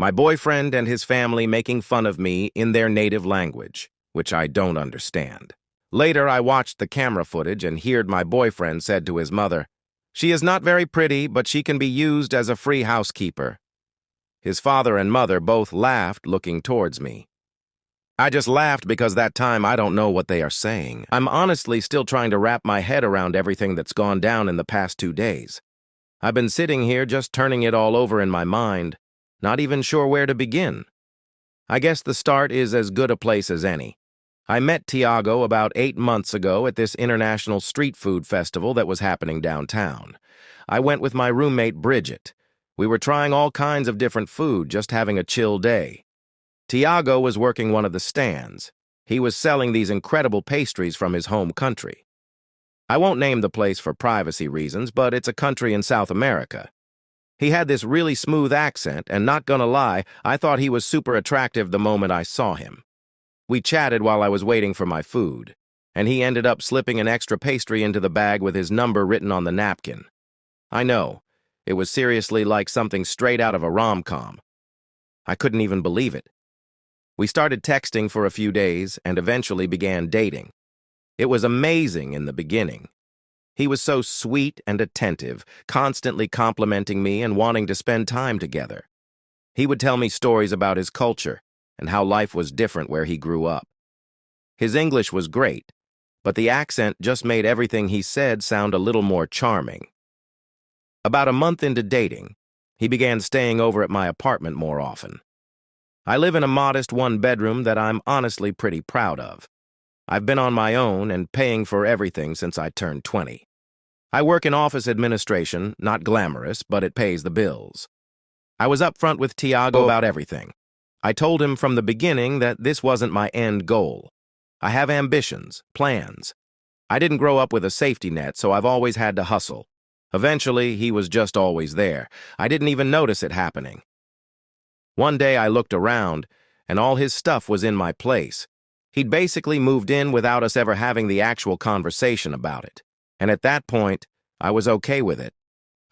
My boyfriend and his family making fun of me in their native language, which I don't understand. Later, I watched the camera footage and heard my boyfriend said to his mother, "She is not very pretty, but she can be used as a free housekeeper." His father and mother both laughed, looking towards me. I just laughed because that time I don't know what they are saying. I'm honestly still trying to wrap my head around everything that's gone down in the past 2 days. I've been sitting here just turning it all over in my mind, not even sure where to begin. I guess the start is as good a place as any. I met Tiago about 8 months ago at this international street food festival that was happening downtown. I went with my roommate Bridget. We were trying all kinds of different food, just having a chill day. Tiago was working one of the stands. He was selling these incredible pastries from his home country. I won't name the place for privacy reasons, but it's a country in South America. He had this really smooth accent, and not gonna lie, I thought he was super attractive the moment I saw him. We chatted while I was waiting for my food, and he ended up slipping an extra pastry into the bag with his number written on the napkin. I know, it was seriously like something straight out of a rom-com. I couldn't even believe it. We started texting for a few days and eventually began dating. It was amazing in the beginning. He was so sweet and attentive, constantly complimenting me and wanting to spend time together. He would tell me stories about his culture and how life was different where he grew up. His English was great, but the accent just made everything he said sound a little more charming. About a month into dating, he began staying over at my apartment more often. I live in a modest one-bedroom that I'm honestly pretty proud of. I've been on my own and paying for everything since I turned 20. I work in office administration, not glamorous, but it pays the bills. I was upfront with Tiago about everything. I told him from the beginning that this wasn't my end goal. I have ambitions, plans. I didn't grow up with a safety net, so I've always had to hustle. Eventually, he was just always there. I didn't even notice it happening. One day I looked around, and all his stuff was in my place. He'd basically moved in without us ever having the actual conversation about it. And at that point, I was okay with it.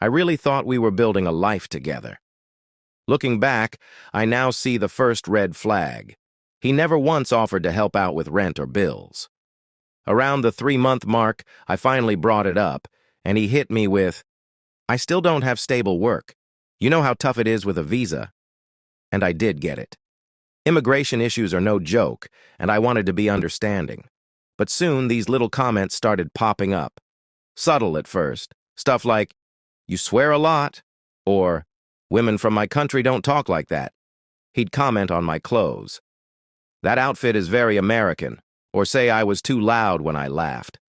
I really thought we were building a life together. Looking back, I now see the first red flag. He never once offered to help out with rent or bills. Around the 3-month mark, I finally brought it up, and he hit me with, "I still don't have stable work. You know how tough it is with a visa." And I did get it. Immigration issues are no joke, and I wanted to be understanding. But soon these little comments started popping up. Subtle at first, stuff like, "You swear a lot," or "Women from my country don't talk like that." He'd comment on my clothes. "That outfit is very American," or say I was too loud when I laughed.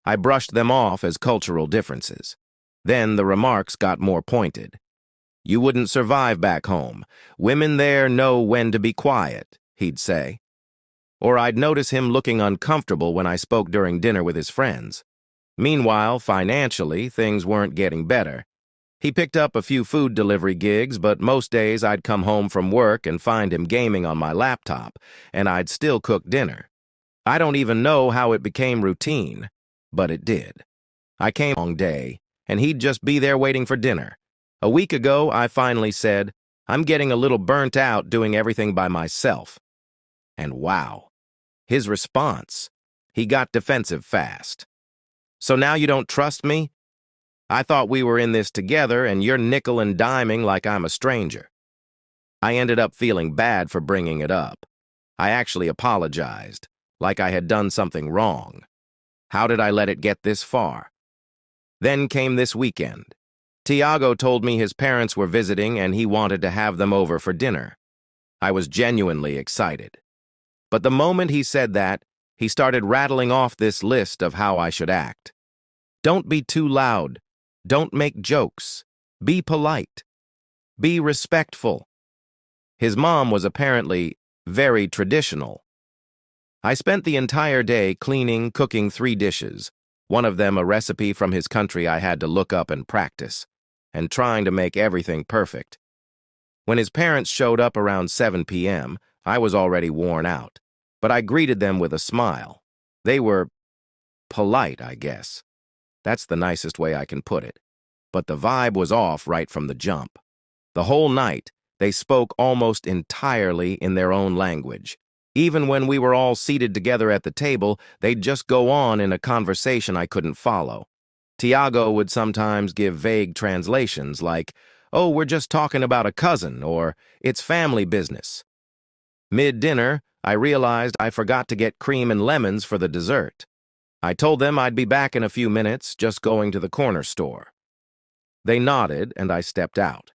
I brushed them off as cultural differences. Then the remarks got more pointed. "You wouldn't survive back home. Women there know when to be quiet," he'd say. Or I'd notice him looking uncomfortable when I spoke during dinner with his friends. Meanwhile, financially, things weren't getting better. He picked up a few food delivery gigs, but most days I'd come home from work and find him gaming on my laptop, and I'd still cook dinner. I don't even know how it became routine, but it did. I came a long day, and he'd just be there waiting for dinner. A week ago, I finally said, "I'm getting a little burnt out doing everything by myself." And wow, his response. He got defensive fast. "So now you don't trust me? I thought we were in this together and you're nickel and diming like I'm a stranger." I ended up feeling bad for bringing it up. I actually apologized, like I had done something wrong. How did I let it get this far? Then came this weekend. Tiago told me his parents were visiting and he wanted to have them over for dinner. I was genuinely excited. But the moment he said that, he started rattling off this list of how I should act. Don't be too loud. Don't make jokes. Be polite. Be respectful. His mom was apparently very traditional. I spent the entire day cleaning, cooking 3 dishes, one of them a recipe from his country I had to look up and practice, and trying to make everything perfect. When his parents showed up around 7 p.m., I was already worn out, but I greeted them with a smile. They were polite, I guess. That's the nicest way I can put it. But the vibe was off right from the jump. The whole night, They spoke almost entirely in their own language. Even when we were all seated together at the table, they'd just go on in a conversation I couldn't follow. Tiago would sometimes give vague translations like, "Oh, we're just talking about a cousin," or "It's family business." Mid-dinner, I realized I forgot to get cream and lemons for the dessert. I told them I'd be back in a few minutes, just going to the corner store. They nodded, and I stepped out.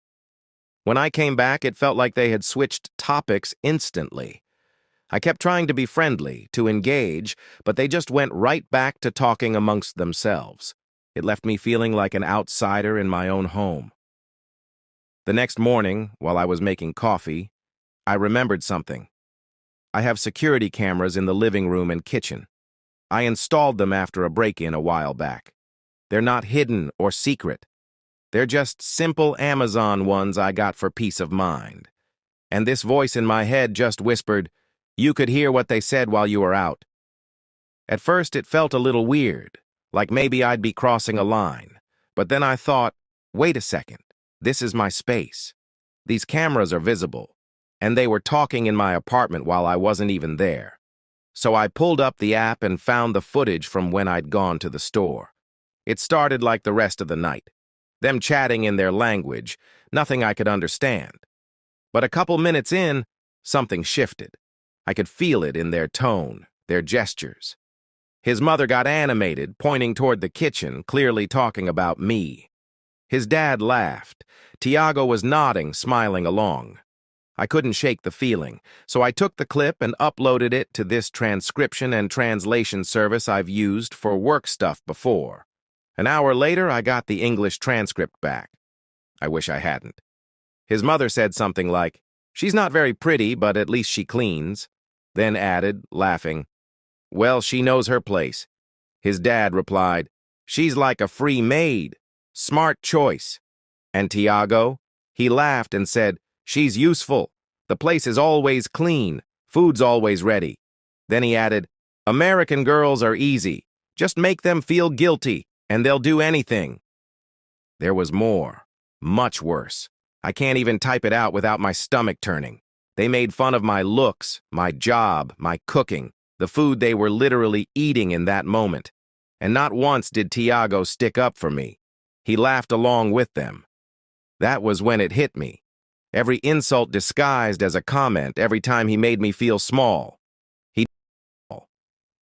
When I came back, it felt like they had switched topics instantly. I kept trying to be friendly, to engage, but they just went right back to talking amongst themselves. It left me feeling like an outsider in my own home. The next morning, while I was making coffee, I remembered something. I have security cameras in the living room and kitchen. I installed them after a break-in a while back. They're not hidden or secret. They're just simple Amazon ones I got for peace of mind. And this voice in my head just whispered, "You could hear what they said while you were out." At first, it felt a little weird, like maybe I'd be crossing a line. But then I thought, wait a second, this is my space. These cameras are visible, and they were talking in my apartment while I wasn't even there. So I pulled up the app and found the footage from when I'd gone to the store. It started like the rest of the night. Them chatting in their language, nothing I could understand. But a couple minutes in, something shifted. I could feel it in their tone, their gestures. His mother got animated, pointing toward the kitchen, clearly talking about me. His dad laughed. Tiago was nodding, smiling along. I couldn't shake the feeling, so I took the clip and uploaded it to this transcription and translation service I've used for work stuff before. An hour later, I got the English transcript back. I wish I hadn't. His mother said something like, "She's not very pretty, but at least she cleans," then added, laughing, "Well, she knows her place." His dad replied, "She's like a free maid. Smart choice." And Tiago? He laughed and said, "She's useful. The place is always clean. Food's always ready." Then he added, "American girls are easy. Just make them feel guilty, and they'll do anything." There was more, much worse. I can't even type it out without my stomach turning. They made fun of my looks, my job, my cooking, the food they were literally eating in that moment. And not once did Tiago stick up for me. He laughed along with them. That was when it hit me. Every insult disguised as a comment every time he made me feel small.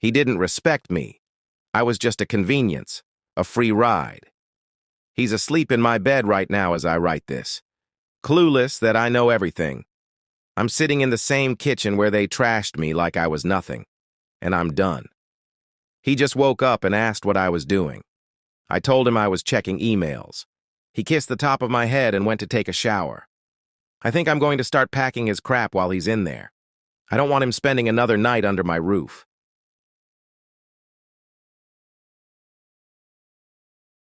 He didn't respect me. I was just a convenience, a free ride. He's asleep in my bed right now as I write this, clueless that I know everything. I'm sitting in the same kitchen where they trashed me like I was nothing, and I'm done. He just woke up and asked what I was doing. I told him I was checking emails. He kissed the top of my head and went to take a shower. I think I'm going to start packing his crap while he's in there. I don't want him spending another night under my roof.